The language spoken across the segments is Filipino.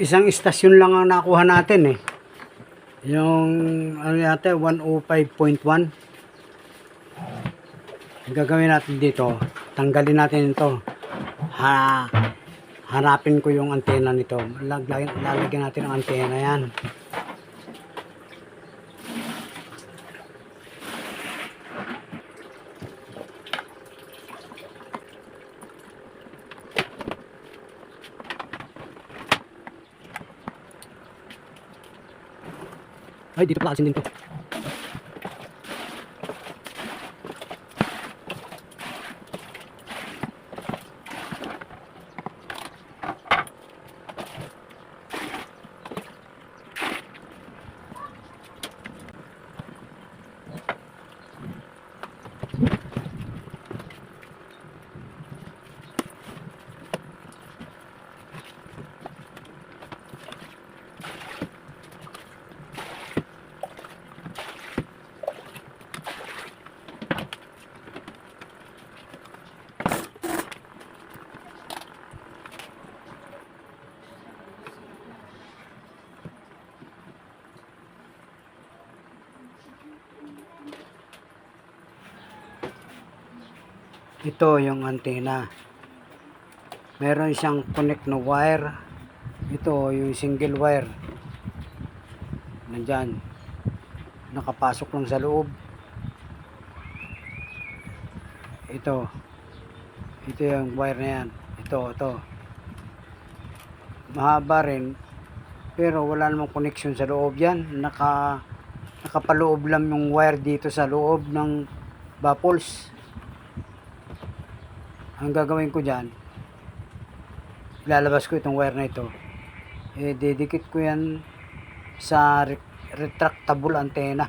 isang istasyon lang ang nakuha natin eh. Yung ano yata 105.1. Ang gagawin natin dito, tanggalin natin ito. Hanapin ko yung antena nito. Lalagyan natin ang antena yan. Ay, dito pala asin din to. Ito yung antena. Meron siyang connect na wire. Ito yung single wire. Nandyan. Nakapasok lang sa loob. Ito. Ito yung wire na yan. Ito. Mahaba rin. Pero wala namang connection sa loob yan. Nakapaloob lang yung wire dito sa loob ng baffles. Ang gagawin ko dyan, ilalabas ko itong wire na ito. Didikit ko yan sa retractable antenna.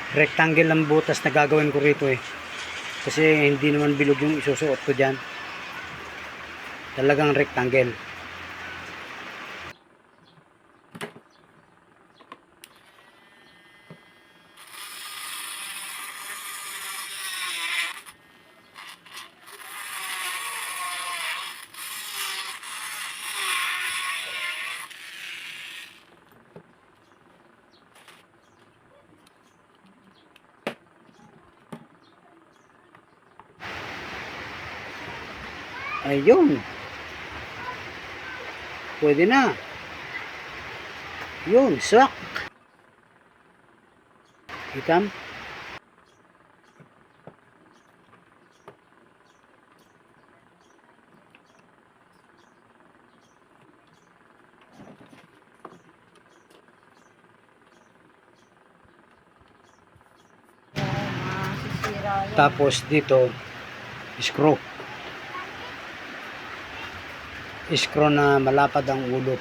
Rectangle ang butas na gagawin ko rito eh. Kasi hindi naman bilog yung isusuot ko dyan. Talagang rectangle. Ayun. Pwede na. Yun, sak. Itam. Tapos dito, screw na malapad ang ulo.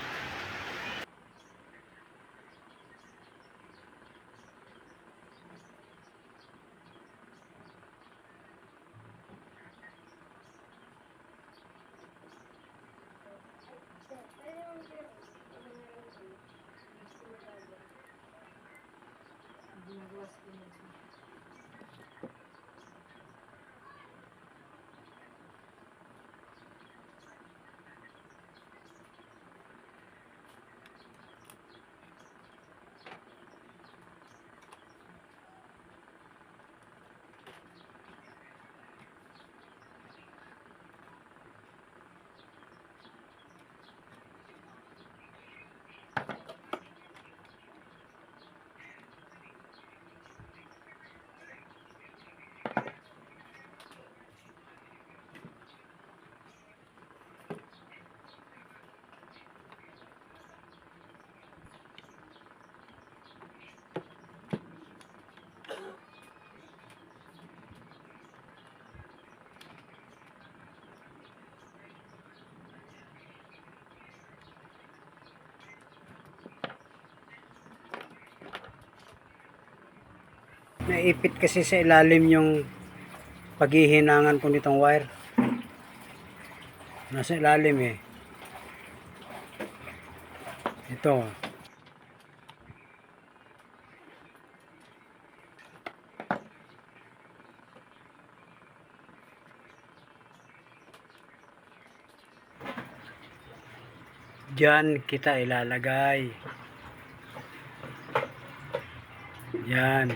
naipit kasi sa ilalim yung paghihinangan ko nitong wire. Nasa ilalim eh. Ito. Diyan kita ilalagay. Yan.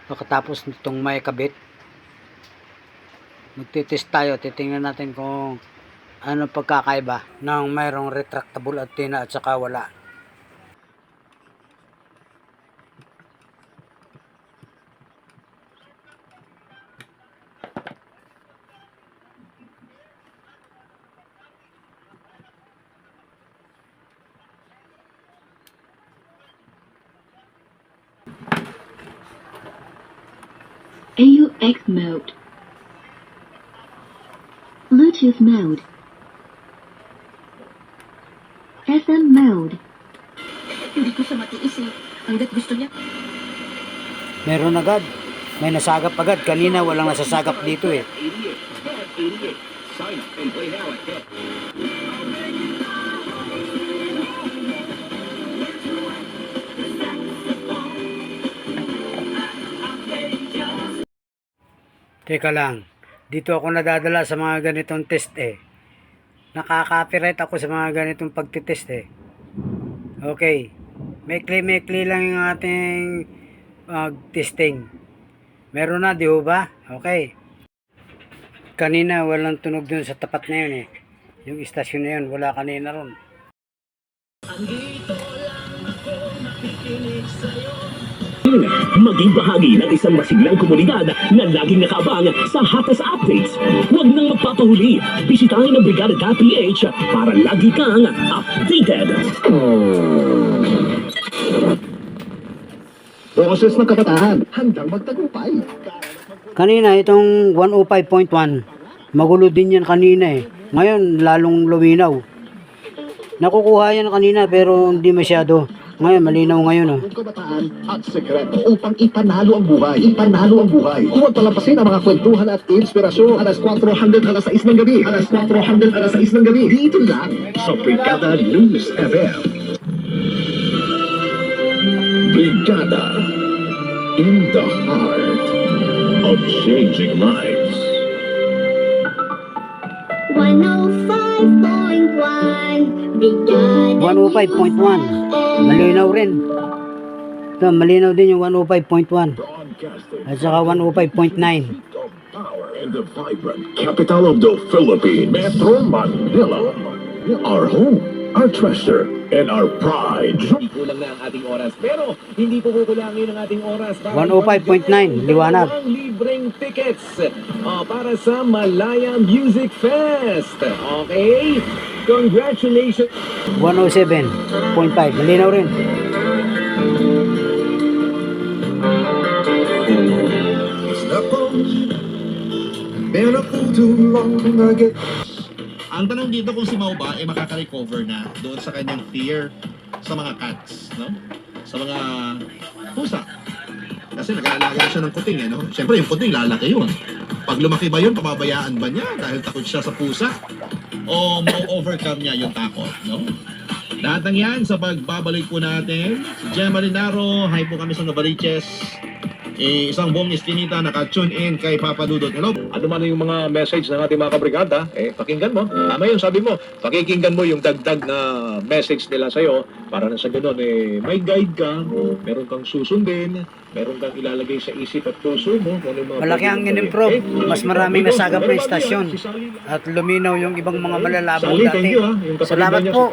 Pagkatapos nitong may kabit, magtitest tayo, titingnan natin kung ano pagkakaiba ng mayroong retractable antenna at saka wala. AUX mode. Bluetooth mode. FM mode. Hindi ko siya matiis eh. Hanggat gusto niya. Meron agad. May nasagap agad. Kanina walang nasasagap dito eh. 88. Sign up and play now at Bet. Teka lang. Dito ako nadadala sa mga ganitong test eh. Nakaka-copyright ako sa mga ganitong pagtitest eh. Okay. Maikli lang yung ating testing. Meron na, di ba? Okay. Kanina walang tunog dun sa tapat na yun eh. Yung istasyon na yun, wala kanina ron. Maging bahagi ng isang masiglang komunidad na laging nakaabang sa hatas updates. Huwag nang magpapahuli. Bisitahin ang Brigada.ph para lagi kang updated. Boses ng kabataan, handang magtagumpay. Kanina, itong 105.1, magulo din yan kanina eh. Ngayon, lalong luminaw. Nakukuha yan kanina pero hindi masyado. Ngayon, malinaw ngayon oh. Kabataan at sekreto upang ipanalo ang buhay. Ipanalo ang buhay. Huwag palampasin ang mga kwentuhan at inspirasyon. Alas 4:00 alas 6 ng gabi. Alas 4:00 alas 6 ng gabi. Dito lang sa Brigada News FM. Brigada in the heart of changing lives. 105.1 Brigada 105.1. Malinaw rin. Ito, malinaw din yung 105.1. At saka 105.9. Power and the vibrant capital of the Philippines, Metro Manila, our home, our treasure, and our pride. Hindi kulang na ang ating oras. Pero hindi po kukulangin ang ating oras. 105.9, liwanag. Ang libreng tickets para sa Malaya Music Fest. Okay? Congratulations! 107.5. Malinaw rin. Ang tanong dito kung si Mau ba ay makaka-recover na doon sa kanyang fear sa mga cats, no? Sa mga pusa. Kasi nag-aalaga na siya ng kuting, eh, no? Siyempre, yung kuting lalaki yun. Pag lumaki ba yun, pababayaan ba niya dahil takot siya sa pusa? O ma-overcome niya yung takot, no? Lahat ng yan sa pagbabalik po natin. Si Gemma Linaro, hi po kami sa Novaliches. Isang buong iskinita naka-tune in kay Papa Dudut. Hello? Ano man yung mga message ng ating mga kabrigada, pakinggan mo. Tama yun, sabi mo. Pakikinggan mo yung dagdag na message nila sa'yo para na sa ganun, may guide ka, meron kang susundin, meron kang ilalagay sa isip at puso mo. Kung ano yung mga Malaki ang pwede mong in-improve. gawin. Mas maraming nasagap na istasyon. Si Sally, At luminaw yung ibang mga malalabaw Sally, thank dati. you, ha. Yung kapatid Salamat niya, po.